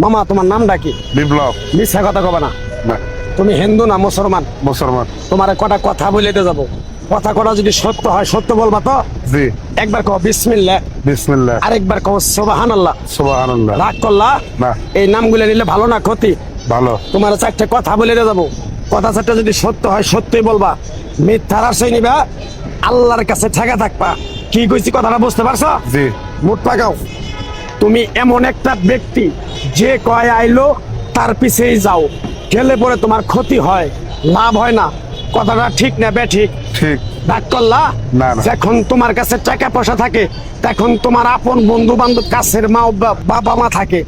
মামা তোমার নামটা কি? বিপ্লব। মিথ্যা কথা কবে না। না, তুমি হিন্দু না মুসলমান? মুসলমান। তোমার কটা কথা বলিতে যাবো, কথা কটা যদি সত্য হয় সত্য বলবা তো? জি। একবার কও বিসমিল্লাহ। বিসমিল্লাহ। আরেকবার কও সুবহানাল্লাহ। সুবহানাল্লাহ। রাগ করলা? না। এই নামগুলো নিলে ভালো না ক্ষতি? ভালো। তোমার চারটে কথা বলিতে যাবো, কথা চারটা যদি সত্য হয় সত্যই বলবা, মিথ্যার আশ্রয় নিবা, আল্লাহর কাছে ঠেকা থাকবা। কি কইছি কথাটা বুঝতে পারছো? জি। মুখ লাগাও। তুমি এমন একটা ব্যক্তি যে কয় আইলো তার পিছেই যাও, গেলে পরে তোমার ক্ষতি হয়, লাভ হয় না। কথাটা ঠিক না বে ঠিক? ঠিক। ডাক করলা? না, না। যখন তোমার কাছে টাকা পয়সা থাকে তখন তোমার আপন বন্ধু বান্ধব কাছের মা বাবা মা থাকে।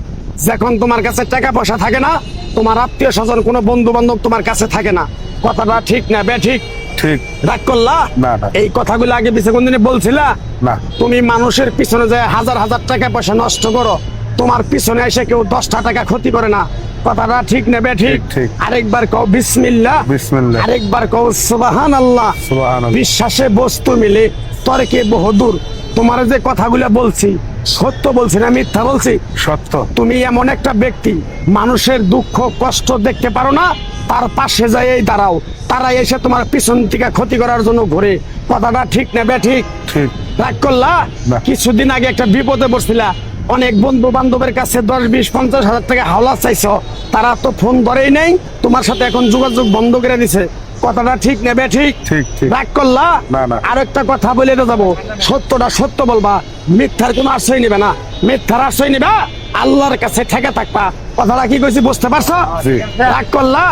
যখন তোমার কাছে টাকা পয়সা থাকে না, তোমার আত্মীয় স্বজন কোনো বন্ধু বান্ধব তোমার কাছে থাকে না। কথাটা ঠিক না বে ঠিক? ঠিক। ডাক করলা? না, না। এই কথাগুলো আগে পিছে কোনদিনে বলছিলা? না। তুমি মানুষের পিছনে যায় হাজার হাজার টাকা পয়সা নষ্ট করো, তোমার পিছনে এসে কেউ 10টা টাকা ক্ষতি করে না। কথাটা ঠিক নেবে ঠিক? ঠিক, ঠিক। আরেকবার কও বিসমিল্লাহ। বিসমিল্লাহ। আরেকবার কও সুবহানাল্লাহ। সুবহানাল্লাহ। বিশ্বাসে বস্তু মিলে তর্কে বহুদূর। তোমার যে কথাগুলো বলছি সত্য বলছি না মিথ্যা বলছি? সত্য। তুমি এমন একটা ব্যক্তি, মানুষের দুঃখ কষ্ট দেখতে পারো না, তার পাশে যায় দাঁড়াও, তারা এসে তোমার পিছন থেকে ক্ষতি করার জন্য ঘুরে। কথাটা ঠিক নেবে ঠিক? ঠিক। রাগ করলা? না। কিছুদিন আগে একটা বিপদে পড়ছিলা, অনেক বন্ধু বান্ধবের কাছে 10, 20, 50 হাজার টাকা হাওলা চাইছো, তারা তো ফোন ধরেই নেই, তোমার সাথে এখন যোগাযোগ বন্ধ করে দিছে। কথাটা ঠিক নেবে ঠিক? ঠিক, ঠিক। রাগ করলা? না, না। আরেকটা কথা বলে তো যাবো, সত্যটা সত্য বলবা, মিথ্যার কোনো আশ্রয় নিবে না। মিথ্যার আশ্রয় নিবা, আল্লাহর কাছে ঠেকে থাকবা। কথাটা কি কইছি বুঝতে পারছো? জি। রাগ করলা?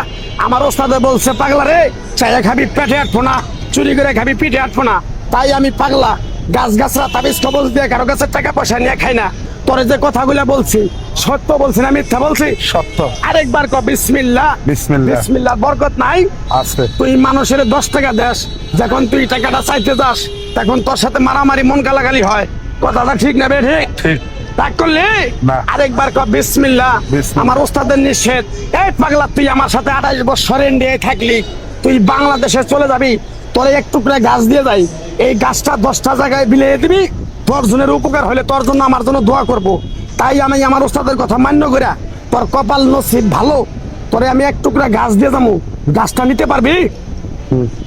আমার ওস্তাদে বলছে পাগলা রে, চাইয়া খাবি পেটে আটবো না, চুরি করে খাবি পিঠে আটবো না। তাই আমি পাগলা, গাছ গাছরা তাবিজ কবজ দিয়ে কারো কাছে টাকা পয়সা নিয়ে খাই না। তোরে যে কথাগুলো বলছি সত্য বলছি না মিথ্যা বলছি? সত্য। আরেকবার ক বিসমিল্লাহ। বিসমিল্লাহ। বিসমিল্লাহ বরকত নাই? আছে। তুই মানুষের 10 টাকা দেস, যখন তুই টাকাটা চাইতে যাস তখন তোর সাথে মারামারি মন গালাগালি হয়। কথাটা ঠিক না বে ঠিক? ঠিক। রাগ করলি? না। আরেকবার ক বিসমিল্লাহ। বিসমিল্লাহ। আমার ওস্তাদের নিষেধ। এই পাগলা, তুই আমার সাথে 28 বছর ইন্ডিয়ায় থাকলি, তুই বাংলাদেশে চলে যাবি, তোরে এক টুকরা গাছ দিয়ে যাই, এই গাছটা 10টা জায়গায় বিলিয়ে দিবি, তোর জনের উপকার হলে তোর জন্য আমার জন্য দোয়া করব। তাই আমি আমার ওস্তাদের কথা মান্য কইরা, তোর কপাল নসিব ভালো, তোরে আমি এক টুকরা গাছ দিয়ে যাবো, গাছটা নিতে পারবি?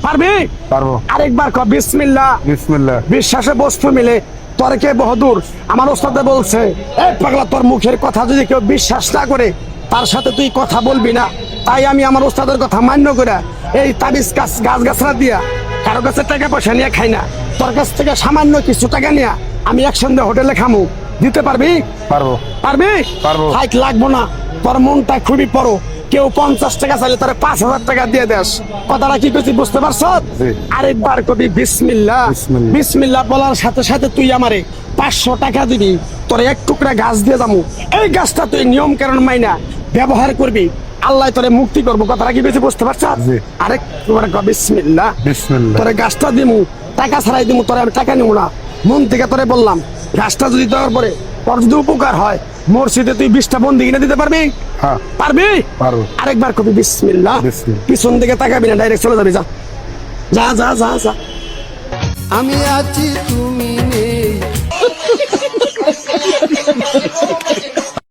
পারবি? পারবো। আরেকবার ক বিসমিল্লাহ। বিসমিল্লাহ। বিশ্বাসে বস্তু মিলে তর্কে বহুদূর। আমার ওস্তাদে বলছে, এই পাগলা, তোর মুখের কথা যদি কেউ বিশ্বাস না করে তার সাথে তুই কথা বলবি না। তাই আমি আমার ওস্তাদের কথা মান্য করে এই তাবিজ গাছ গাছরা দিয়া কারো কাছে টাকা পয়সা নিয়ে খাই না, তোর কাছ থেকে সামান্য কিছু টাকা নিয়ে আমি একসঙ্গে হোটেলে খামু। দিতে পারবি? পারবো। পারবি? পারবো। হাইট লাগবো না, তোর মনটা খুবই বড়। কেউ 50 টাকা চাইলে তার 5000 টাকা দিয়ে দেস। কথাটা কি করছি বুঝতে পারছ? জি। আরেকবার কবি বিসমিল্লাহ। বিসমিল্লাহ। বিসমিল্লাহ বলার সাথে সাথে তুই আমারে 500 টাকা দিবি, তোর এক টুকরা গাছ দিয়ে যাবো। এই গাছটা তুই নিয়ম কারণ মাইনা ব্যবহার করবি, আল্লাহ তোরে মুক্তি করবো। কথাটা কি বেশি বুঝতে পারছ? জি। আরেক বিসমিল্লাহ। বিসমিল্লাহ। তোরে গাছটা দিমু, টাকা ছাড়াই দিমু, তোরে আমি টাকা নিবো না, মন থেকে তোরে বললাম। গাছটা যদি দেওয়ার পরে তোর যদি উপকার হয়, মসজিদে তুই 20টা বন্দি কিনে দিতে পারবি? হ্যাঁ। পারবি? পারবো। আরেকবার কবি বিসমিল্লাহ। বিসমিল্লাহ। পিছন দিকে তাকাবি না, ডাইরেক্ট চলে যাবি। যা যা যা যা যা। আমি আছি তুমি নেই।